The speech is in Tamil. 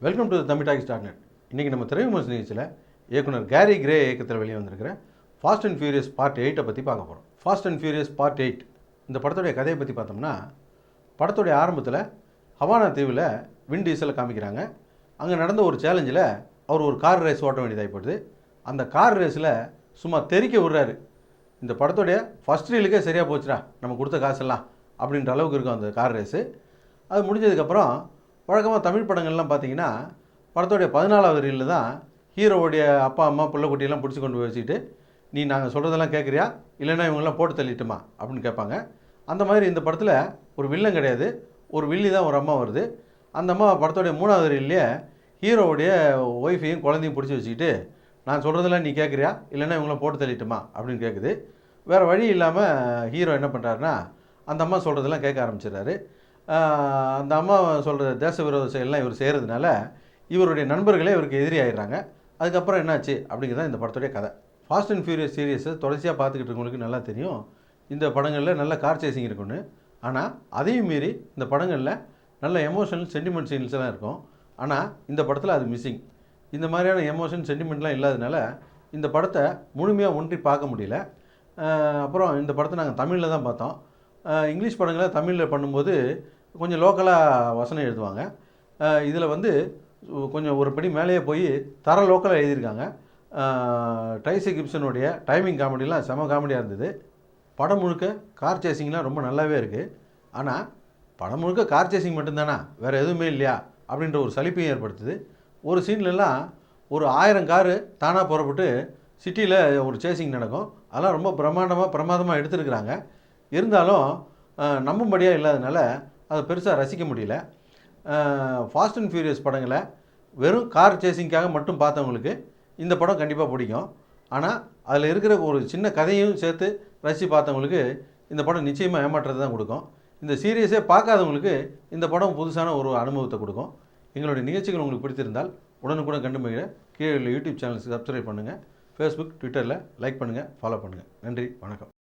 Welcome to Tamil talks dot. இன்றைக்கி நம்ம திரைவிமர்சன நிகழ்ச்சியில் இயக்குனர் கேரி கிரே இயக்கத்தில் வெளியே வந்திருக்கிற ஃபாஸ்ட் அண்ட் ஃபியூரியஸ் பார்ட் 8 பற்றி பார்க்க போகிறோம். ஃபாஸ்ட் அண்ட் ஃபியூரியஸ் பார்ட் 8 இந்த படத்துடைய கதையை பற்றி பார்த்தோம்னா, படத்துடைய ஆரம்பத்தில் ஹவானா தீவில் வின் டீசலை காமிக்கிறாங்க. அங்கே நடந்த ஒரு சேலஞ்சில் அவர் ஒரு கார் ரேஸ் ஓட்ட வேண்டியதாகிப்படுது. அந்த கார் ரேஸில் சும்மா தெறிக்க விடுறாரு. இந்த படத்துடைய ஃபஸ்ட் ரீலுக்கே சரியாக போச்சுடா நம்ம கொடுத்த காசெல்லாம் அப்படின்ற அளவுக்கு இருக்கும் அந்த கார் ரேஸு. அது முடிஞ்சதுக்கப்புறம் வழக்கமாக தமிழ் படங்கள்லாம் பார்த்தீங்கன்னா படத்தோடைய 14வது ரீலில் தான் ஹீரோவுடைய அப்பா அம்மா பிள்ளைக்குட்டியெல்லாம் பிடிச்சி கொண்டு போய் வச்சுக்கிட்டு, நீ நாங்கள் சொல்கிறதெல்லாம் கேட்குறியா இல்லைன்னா இவங்கெல்லாம் போட்டு தள்ளிட்டுமா அப்படின்னு கேட்பாங்க. அந்த மாதிரி இந்த படத்தில் ஒரு வில்லன் கிடையாது, ஒரு வில்லி தான் ஒரு அம்மா வருது. அந்த அம்மா படத்தோடைய 3வது ரீல்லையே ஹீரோவுடைய ஒய்ஃபையும் குழந்தையும் பிடிச்சி வச்சுக்கிட்டு, நான் சொல்கிறதெல்லாம் நீ கேட்குறியா இல்லைன்னா இவங்களாம் போட்டு தள்ளிட்டுமா அப்படின்னு கேட்குது. வேறு வழி இல்லாமல் ஹீரோ என்ன பண்ணுறாருன்னா அந்த அம்மா சொல்கிறதெல்லாம் கேட்க ஆரம்பிச்சிடுறாரு. அந்த அம்மா சொல்கிற தேச விரோத செயல்லாம் இவர் செய்கிறதுனால இவருடைய நண்பர்களே இவருக்கு எதிரி ஆகிடுறாங்க. அதுக்கப்புறம் என்னாச்சு அப்படிங்கிறதான் இந்த படத்துடைய கதை. ஃபாஸ்ட் அண்ட் ஃபியூரியஸ் சீரியஸை தொடர்ச்சியாக பார்த்துக்கிட்டு இருக்கவங்களுக்கு நல்லா தெரியும் இந்த படங்களில் நல்ல கார் சேசிங் இருக்குன்னு. ஆனால் அதையும் மீறி இந்த படங்களில் நல்ல எமோஷனல் சென்டிமெண்ட் சீன்ஸ் எல்லாம் இருக்கும். ஆனால் இந்த படத்தில் அது மிஸ்ஸிங். இந்த மாதிரியான எமோஷன் சென்டிமெண்ட்லாம் இல்லாததுனால இந்த படத்தை முழுமையாக ஒன்றி பார்க்க முடியல. அப்புறம் இந்த படத்தை நாங்கள் தமிழில் தான் பார்த்தோம். இங்கிலீஷ் படங்களை தமிழில் பண்ணும்போது கொஞ்சம் லோக்கலாக வசனம் எழுதுவாங்க. இதில் வந்து கொஞ்சம் ஒரு படி மேலேயே போய் தர லோக்கலாக எழுதியிருக்காங்க. ட்ரைசி கிப்சனுடைய டைமிங் காமெடிலாம் செம காமெடியாக இருந்தது. படம் முழுக்க கார் சேசிங்லாம் ரொம்ப நல்லாவே இருக்குது. ஆனால் படம் முழுக்க கார் சேசிங் மட்டும்தானா, வேறு எதுவுமே இல்லையா அப்படின்ற ஒரு சலிப்பையும் ஏற்படுத்துது. ஒரு சீன்லலாம் ஒரு 1000 காரு தானாக புறப்பட்டு சிட்டியில் ஒரு சேசிங் நடக்கும். அதெல்லாம் ரொம்ப பிரமாதமாக எடுத்துருக்குறாங்க. இருந்தாலும் நம்பும்படியாக இல்லாதனால அதை பெருசாக ரசிக்க முடியல. ஃபாஸ்ட் அண்ட் ஃபியூரியஸ் படங்களை வெறும் கார் சேசிங்காக மட்டும் பார்த்தவங்களுக்கு இந்த படம் கண்டிப்பாக பிடிக்கும். ஆனால் அதில் இருக்கிற ஒரு சின்ன கதையும் சேர்த்து ரசித்து பார்த்தவங்களுக்கு இந்த படம் நிச்சயமாக ஏமாற்றத்தை தான் கொடுக்கும். இந்த சீரியஸே பார்க்காதவங்களுக்கு இந்த படம் புதுசான ஒரு அனுபவத்தை கொடுக்கும். எங்களுடைய நிகழ்ச்சிகள் உங்களுக்கு பிடித்திருந்தால் உடனுக்குடன் கண்டு மகிழ கீழே யூடியூப் சேனலுக்கு சப்ஸ்கிரைப் பண்ணுங்கள். ஃபேஸ்புக் ட்விட்டரில் லைக் பண்ணுங்கள், ஃபாலோ பண்ணுங்கள். நன்றி, வணக்கம்.